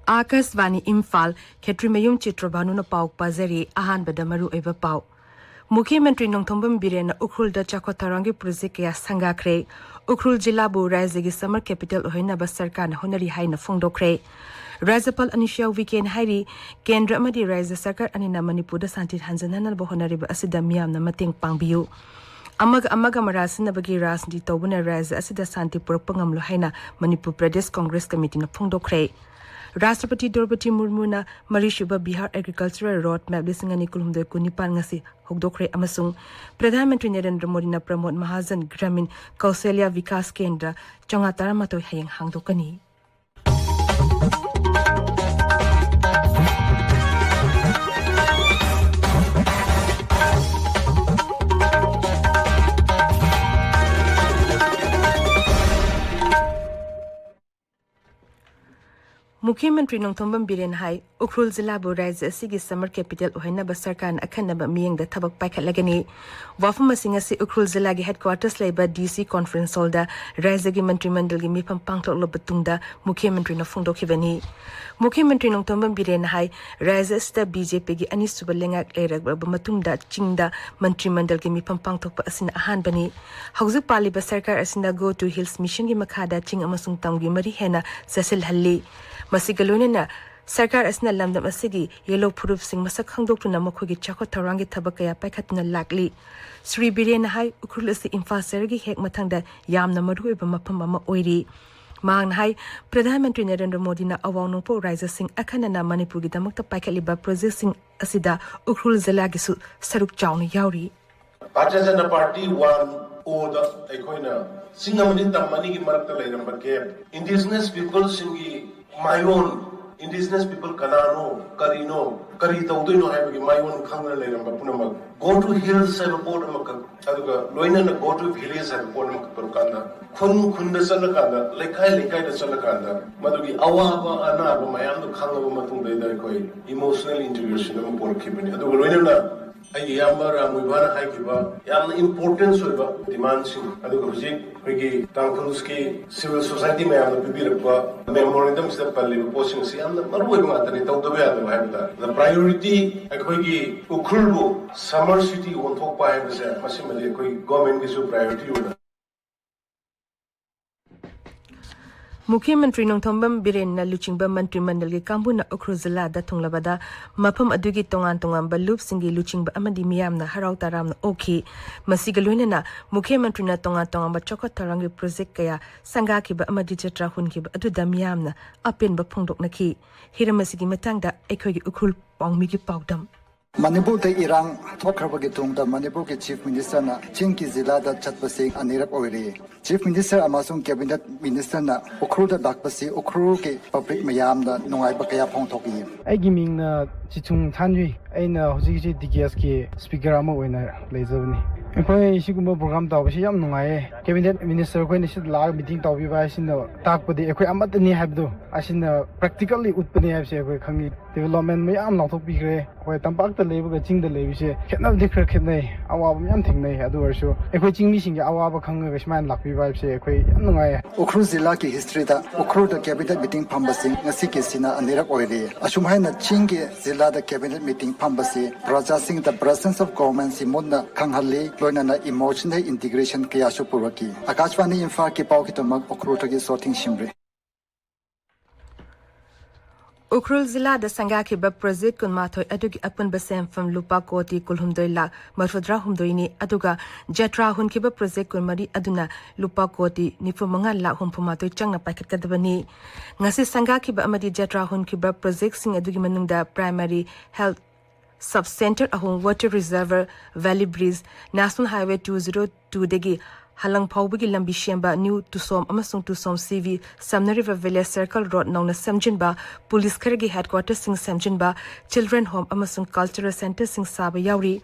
Akasvani Imphal, Chhitrabhanu Chhitrabhanu na pau pazari ahan badamaru eba pau. Mukhyamantri Nongthombam Birena Ukhrul da Chakotharangi project ya sangakre. Ukhrul jilla bu Raizagi summer capital ohaina ba sarkar na honari haina phongdokre. Rajapal Anisha weekend hairi Kendra amadi Raija sarkar anina Manipur da santi hanjanana ba honari ba asida miyam na mateng pangbiyu. Amaga marasin na bagi rasni tawbuna Raija asida santi purakpa ngamlo haina Manipur Pradesh Congress Committee na phongdokre. Rashtrapati Draupadi Murmu na Marishuba Bihar Agricultural Road Map Lisingani Kulumde Kunipal ngasi hogdokre amasung Pradhan Mantri Narendra Modi na Pramod Mahajan Gramin Kausalya Vikas Kendra Chongatara Mato hayang hangdokani. Mukhyamantri Nongthombam Biren Hai, Ukhrul Zilla bu Raija asigi summer capital ohaina ba sarkar na akhanaba miyengda thabak paikhatlagani. Wafam asing asi Ukhrul Zilla gi headquarters laiba DC conference hall da Raija gi mantri mandal gi mifam pangthoklo batungda Mukhyamantri na phongdokhibani. Mukhyamantri Nongthombam Biren Hai, Raija sta BJP gi ani suba lengak leirak ba matungda chingda mantri mandal gi mifam pangthokpa asina ahanbani. Haujuk paliba sarkar asina Go to Hills mission gi makhada ching amasung tamgi mari hena sasil halli. Masigalunina Sarkar asna lamdam asigi yellow proof sing masak hangdoktuna makhogi chakotharangi thabakaya paikhatna lakli. Sri Birena Hai Ukhrul asi Imphal sergi hek mathangda yamna maruiba mafam ama oiri. Maang Hai Pradhan Mantri Narendra Modi na awawnongpo Raija sing akhanana Manipur gi damakta paikhatliba project sing asida Ukhrul Zilla gi su saruk chawna yauri. Bharatiya Janata Party won oda ekoina singamani tamani gi marakta lairamba ke indigenous people singi my own indigenous people kanano karino kari tawdino haibagi my own khangna leiramba punama go to hills have a port amaka aduga loina na go to village have a port amaka parukanda khunda salakanda lekai da salakanda madugi awaba anaba mayam do khangaba matungda da koi emotional integration am por khibani aduga loina na ai yamara muibana haikiba yamna importance oiba demand sing aduga hujik Pagi Tangkhulski civil society may have a memorandum step posting si am maruwa matani tawdabe adu haibda. The priority akhoi Ukhrul summer city won thok pa haibse masimali akhoi government gisu priority oda. Mukhyamantri Nongthombam Biren na luchingba mantri mandal gi kambu na Ukhrul Zilla da thunglabada mafam adugi tongan ba loop singi luchingba amadi miyam na harau taram na okhi masigaluna na Mukhyamantri na tongan ba chakotharangi project kaya sangaki ba amadi Chhitrabhanu ki ba adu da miyam na apen ba phongdok na ki hiramasigi matangda ekhoi gi Ukhrul pawmi gi pawdam Manipur the Irang Tokrabagi Tungda Manipur Chief Minister na Chinki Zilla da Chatpasi Anirap Oiri. Chief Minister Amasung Cabinet Minister na Ukhrul da Dakpasi Ukhrul ke public mayam da Nungai Bakaya Pongtoki. I giving Chichung Tanji aina Hosiki DGS ki speaker ama winner Lazoni. Employee Shiguma program Tawashi Yam Nungai. Cabinet Minister when she lag meeting Tawi by Sino Takpudi Equi Amatani Habdo. Ashin practically Utpani have Kangi development may am not to be gray. Where Tampak the label ching the levish cannot declare kidney. Our young thing they had over show. Equating missing our Congressman Lucky Vibe say Ukhrul Zilla ki history da Ukhrul da cabinet meeting Pambasi Nasiki Sina Anirap Oiri. Ashumhaina Chingi Zilla da cabinet meeting Pambasi processing the presence of government Simona Kanghali Loina emotional integration Kiyashu Puraki. Akashvani Imphal ki Paukitomak Ukhrul ki sorting Shimbre. Ukhrul Zilla da sangaki ba project kun mathoi adugi apun basem from lupa koti kulhumdoi lak marfudra humdoini aduga jatra hun ki ba project kun mari aduna lupa koti nifumanga lak humpumatoi changna paikhat kadabani ngasi sangaki ba amadi jatra hun ki ba project sing adugi manungda primary health sub center ahung water reservoir valley bridge national highway 202 degi Halang Paubigi Lambi Shemba New Tusom Amasung Tusom CV Samna River Village Circle Road known as Samjinba Police Karagi Headquarters Sing Samjinba Children Home Amasung Cultural Center Sing Saba Yauri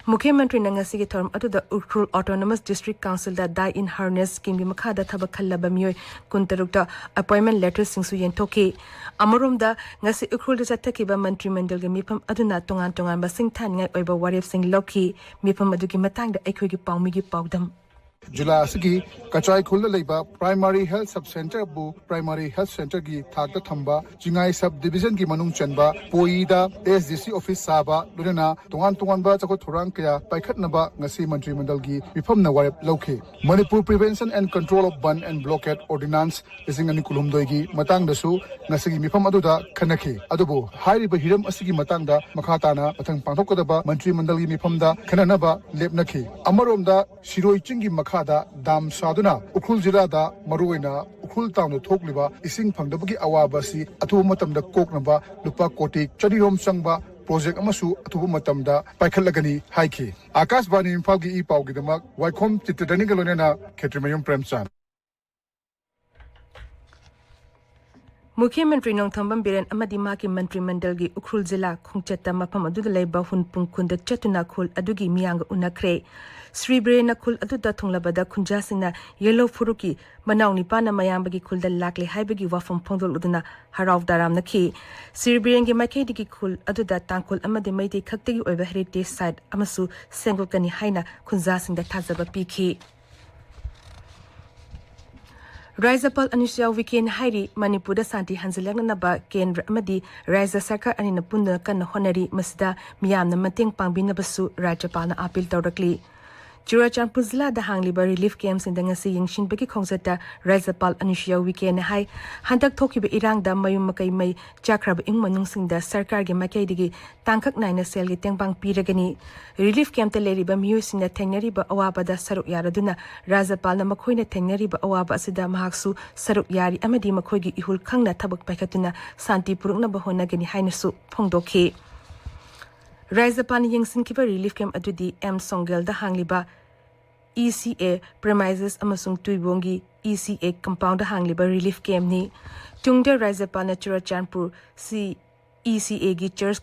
Mukhyamantri Nangasigi term atu the Ukhrul Autonomous District Council that die in harness Kim Makada Tabakalla Bamyoy Kuntarukta appointment letters Sing Suyen Toki Amarum da Ngasi Ukhrul Jatakiba Mantri Mandal Mipam Aduna Tongan Basing Tanya Oiba Warif Sing Loki Mipam Aduki Matang the Equigi Paumigi Pawdam July asigi kachai khulda leiba primary health sub center bu primary health center gi thakta thamba jingai sub division gi manung chanba poida SDC office saba lunena tongan ba chakot thurang kya paikhatnaba ngasi mantri mandal gi mifamna warep lokhe Manipur Prevention and Control of Ban and Blockade Ordinance isingani kulumdoi gi matang dasu ngasi mifam aduda khanakhi adubu hairiba hiram asigi matangda makhatana mathang pangthokadaba mantri mandal gi mifamda khananaba lepnakhi amaromda shiroi chingi makhada dam saduna ukhul jilada maruina ukhul taunu thokliba ising phangdabagi awabasi athu matamda koknaba lupa koti chadirom sangba project amasu athu matamda paikhalagani haiki Akashvani Imphal gi ipau gi damak waikhom Chhitrabhanu galonena Chhitrabhanu Premchan Mukhyamantri Nongthambam Biren amadi maki mantri mandal gi Ukhrul Jilla Khongchatta mafam aduda leiba hunpung khundak chatuna khul adugi miyang unakre Sri Birena khul aduda thunglabada khunjasingna yellow furuki manaw nipana mayambagi khulda lakle haibagi wafam phongdol uduna haraw daram nakhi Sri Birengi makhedigi khul aduda tangkhul amadi maiti khaktagi oiba heritage site amasu sengokani haina khunjasingda thajaba pikhi Raizapal Anisha Weekend Hairi Manipur Santi Hanzilangaba Kendra Amadi Raiza Sarkar Anina Punda Kan Honari Masda Miyam na Mating Pangbina Basu Rajapal na apil Taurakli Churachan Puzla the Hangliba relief camps in the Ngasi Yingshin Beki Kongzata Raizapal Anisha Weekend Hai Handak Toki be Irang da Mayum Makai May Chakrab Ingmanung Sing da Sarkar Gi Makai Digi Tankak Nine Sel Gi Tengbang Piragani Relief Camp the Lady Bamus in the Teneri ba Awaba da Saruk Yaraduna Razapal na Makoina Teneri ba Awaba Asida Mahaksu Saruk Yari Amadi Makogi Ihul Kangna Tabak Pakatuna Santi Purukna Bahona Gani Hainasu Pongdoke Raizapani Yingsin Kiba Relief Camp Adudi M Songel the Hangliba ECA premises amasung tuibongi ECA compound hangliba relief camp ni tungda Raizapana Churachanpur si ECA gi church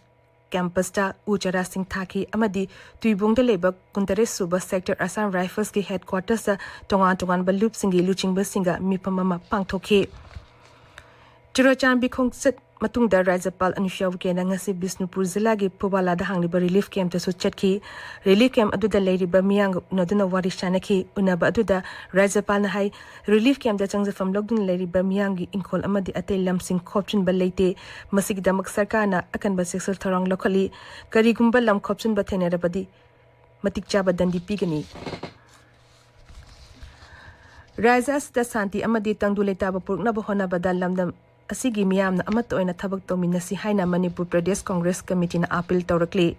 campus ta Uchara Singh Thaki amadi tuibong da leba kuntare suba sector Assam Rifles ki headquarters sa tongan ba loop singi luching ba singa mipamama pangthoke Churachan bikong set matungda Raizapal Anisha Weekend ngasi Bisnupur Zilla gi Pobala da hangliba relief camp ta su chatki relief camp aduda leiriba miyang noduna warishanaki unaba aduda Raizapal na hai relief camp da changzafam logdun leiriba miyang gi inkol amadi atay lamsing khopchin ba leite masigda maksarkana akan ba sexual tharang lokali karigumba lam khopchin ba thenerabadi matik chaba dandi pigani Raizas da Santi amadi tangduleta ba purkna ba hona badal lamdam Asigi miyamna amato oina thabak tominasi haina Manipur Pradesh Congress Committee na apil taurakli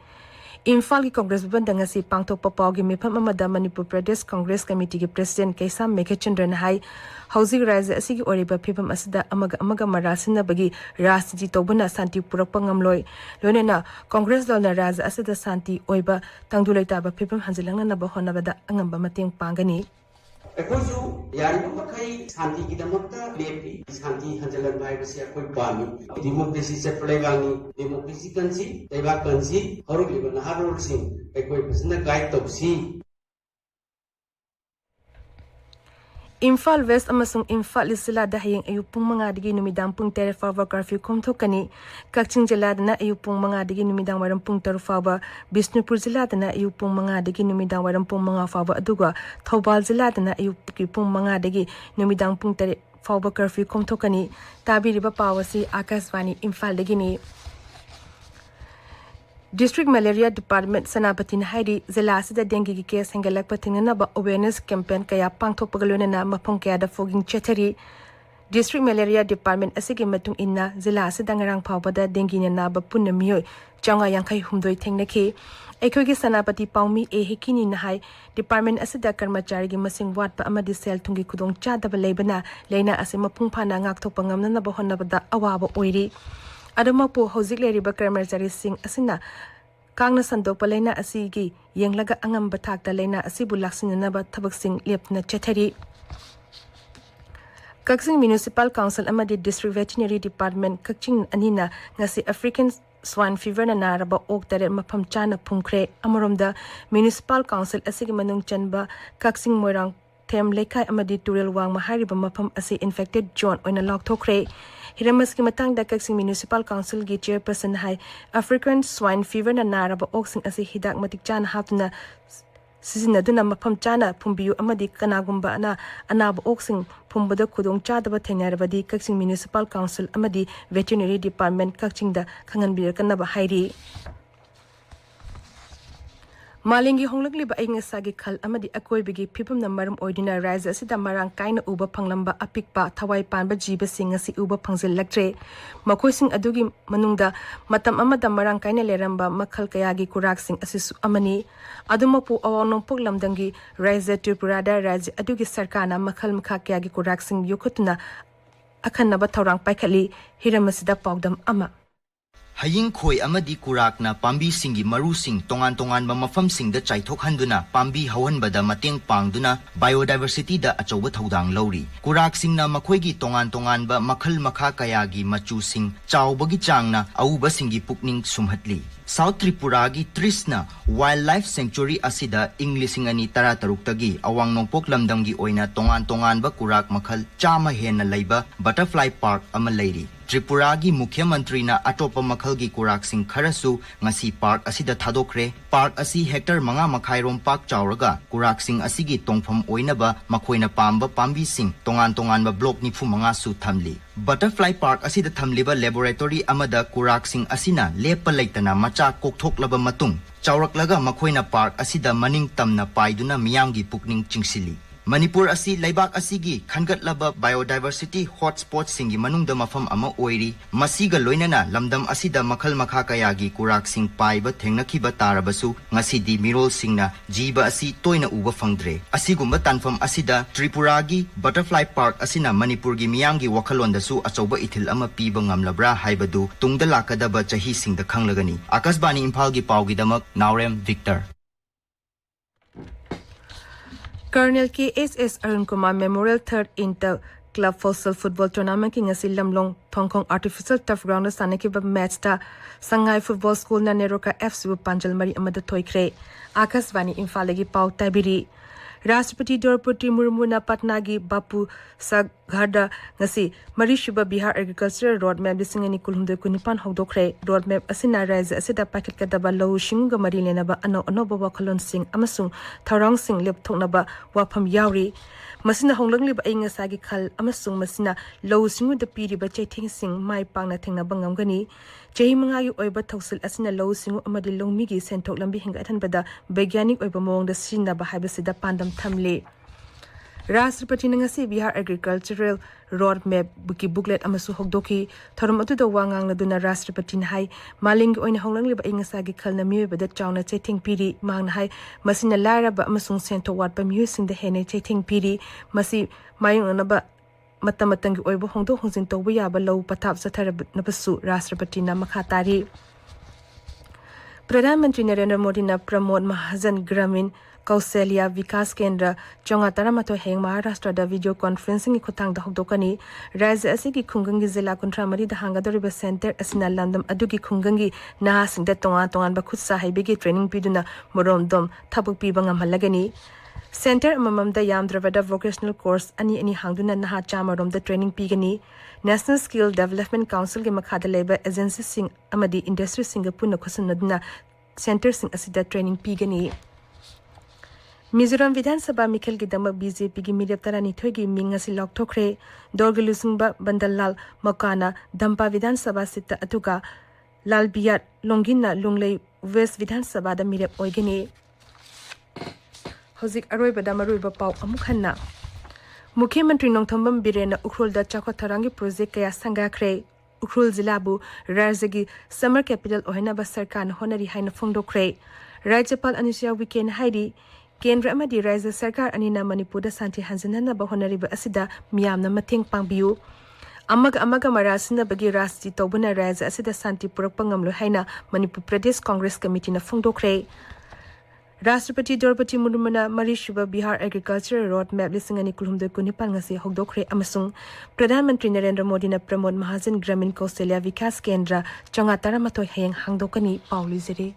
Imphal ki Congress banda ngasi pangthok papaw gi mifam amada Manipur Pradesh Congress Committee ki President Kaisam Mekhachandran hai hausi raja asigi oriba phibam asida amaga marasina bagi rajniti tobuna santi purakpa ngamloi lonena Congress dal na raja asida santi oiba tangdulaita ba phibam hanjilangna na ba honabada angamba mateng pangani Ekoju yari makai santi kita makta lepi santi hanjalan baik besia koi bani demokrasi seplegangi demokrasi kansi teba kansi horuk liban harul sing ekoi pesna guide topsi Imphal West amasung Imphal Isla dahiyang ayupung mga digi numidang pung terfawa curfew kumthokani Kakching Jilla na ayupung mga digi numidang warampung terfawa Bisnupur Jilla na ayupung mga digi numidang warampung mga fawa aduga Thobal Jilla na ayupung mga digi numidang pung terfawa curfew kumthokani tabiriba pawasi Akashvani Imphal dagi ni District Malaria Department Sanapati Hairi Zilla Sida Dengue case Hangalak Patinana ba awareness campaign kaya pangthok pagaluna na mapong kaya da foging chatari District Malaria Department asigi matung inna Zilla Sida ngarang pawbada dengue na ba punna miyoy changa yangkai humdoi thengnaki Ekogi Sanapati Paumi e hikini na hai Department asida karmachari gi masing wat pa amadi sel tungi kudong chada ba lebana leina ase mapung phana ngakthok pangamna na ba honnabada awaba oiri Adamapu Hozik Leriba Karmachari Singh Asina Kangna Sandok Palena Asigi Yanglaga Angam Batak Dalena Asibu Laksinaba Tabak Singh Lepna Chetari Kakching Municipal Council Amadi District Veterinary Department Kakching Anina Ngasi African Swine Fever na naraba ok tare mapam chana pungkre Amoromda Municipal Council Asigi Manung Chanba Kakching Moirang Tem Lekai Amadi Turil Wang Mahariba mapam asi infected John oina lok thokre Hiramas ki matang da Kakching Municipal Council gi chairperson hai African Swine Fever na naraba oksing asi hidak matik chan hapna सिजिनदुना मफम चाना फुंबियु अमदी कनागुंबा अनाब ओक्सिंग फुंबदा खुदोंग चादबा थेंनारबदी कक्चिंग म्युनिसिपल काउंसिल अमदी वेटरनरी डिपार्टमेंट कक्चिंगदा खंगनबिरकनबा हाइरी मालिंगी होंगलगलिबा अइंगसागी खल अमदी अकोइबिगी फिबमना मरम ओइदिना राज्य असिदा मरांग काइना उबा फंगलंबा अपिकपा थवाई पानबा जीबसिंग असि उबा फंगजिलक्ट्रे मखोइसिंग अदुगी मनुंगदा मतम अमदा मरांग काइना लेरंबा मखल कयागी कुराकसिंग असिसु अमनी अदुमपु अवनोंपोक लमदंगी राज्य त्रिपुरादा राज्य अदुगी सरकारना मखल मखा कयागी कुराकसिंग युखुतुना अखन्नबा थौरांग पाइखली हिरमसिदा पाउदम अमा Haying khoi amadi kurakna pambi singi maru sing tongan ba mafam sing da chaithok handuna pambi hawan bada mateng pangduna biodiversity da achoba thodang lori kurak sing na makhoi gi tongan ba makhal makha kaya gi machu sing chawbagi changna auba singi pukning sumhatli South Tripura gi Trisna Wildlife Sanctuary asida Englising ani tara taruktagi awang nongpok lamdam gi oina tongan ba kurak makhal chama hena laiba butterfly park ama lairi Tripura gi Mukhya Mantri na atopa makhal gi kurak sing kharasu ngasi park asida thadokre park asi hectare manga makhairom park chawraga kurak sing asigi tongpham oina ba makhoina pamba pambi sing tongan ba block ni phu manga su thamli Butterfly Park asida thamliba laboratory amada kurak sing asina lepa laitana macha kokthok laba matung chawraklaga makhoina park asida maning tamna paiduna miyamgi pukning chingsili Manipur asi laibak asigi khangat laba biodiversity hotspot singi manungda mafam ama oiri masiga loinana lamdam asida makhal makha kayagi kurak sing paiba thengnakhiba tarabasu ngasidi mirol singna jiba asi toina uba fangdre asigumba tanfam asida Tripura gi Butterfly Park asina Manipur gi miyamgi wakhalondasu achoba ithil ama piba ngamlabra haibadu tungda lakadaba chahi singda khanglagani Akasbani Imphal gi pawgi damak Naorem Victor Colonel KSS Arun Kumar Memorial 3rd Inter Club Fossil Football Tournament ki ngasi lamlong Thongkong Artificial Turf Ground sanakiba match ta Shanghai Football School na Neroka FC Panjal Mari amada thoikre Akasbani Imphal lagi pau tabiri Rashtrapati Draupadi Murmu na Patna gi Bapu Sagharda ngasi Marishuba Bihar Agricultural Roadmap lisingani kulhumde kunipan hawdokre roadmap asina raiza asida packet kadaba law shinga mari lenaba ano bawa khalon sing amasung tharang sing lepthoknaba wafam yauri masina honglangli ba inga sagi khal amasung masina law singu da piri ba chaithing sing mai pangna thengna bangam gani chehi manga yu oiba thoksil asina law singu amadi longmi gi senthok lambi hinga athan bada baigyanik oiba mawng da sinna ba haibasida pandam thamle Rashtrapati ngasi Bihar Agricultural Roadmap buki booklet amasu hokdoki thorum atu da wangang na duna Rashtrapati hai maling oina honglangli ba inga sagi khalna miwe bada chawna chaithing piri mang hai masina lara ba amasung sento wat ba miwe sing da hene chaithing piri masi mayung na ba matamatangi oibo hongdo hongsin to ya ba law pathap sathar na basu Rashtrapati na makhatari Pradhan Mantri Narendra Modi na Pramod Mahajan Gramin Kausalya Vikas Kendra Chonga Taramato Heng Maharashtra da video conferencing khutang da hokdokani Rajya asigi khungangi zila kontramari da hangadoriba center asina landam adugi khungangi na sing da tongan ba khut sahibigi training piduna morom dom thabuk pi bangam halagani Center amamam da yamdravada vocational course ani hangduna naha chamarom da training pigani National Skill Development Council ge makhada leba agency sing amadi industry singapore na khosanaduna center sing asida training pigani Mizoram Vidhan Sabha Mikhel ki damak BJP ki Mirep Tarani thoigi mingasi lok thokre Dorgalusung ba Bandallal Makana Dampa Vidhan Sabha sita atuka Lal Biyat Longina Lunglei West Vidhan Sabha da Mirep oigani Hozik Aroi Badamaru ba pau amukhanna Mukhya Mantri Nongthambam Birena Ukhrul da Chakotharangi project kaya sangakre Ukhrul Zilabu Rajagi Summer Capital ohena ba sarkan honari haina phongdokre Rajyapal Anusuya Weekend Haidi Kendra amadi Rajya Sarkar anina Manipurda santi hanjanana ba honariba asida miyamna mateng pangbiu amaga marasina bagi rasti tobuna Rajya asida santi purakpa ngamlo haina Manipur Pradesh Congress Committee na phongdokre Rashtrapati Draupadi Murmu na Marishuba Bihar Agricultural Roadmap lisingani kulhumde kunipan ngasi hokdokre amasung Pradhan Mantri Narendra Modi na Pramod Mahajan Gramin Kausalya Vikas Kendra Chonga Taramato Heng hangdokani Pauli Zere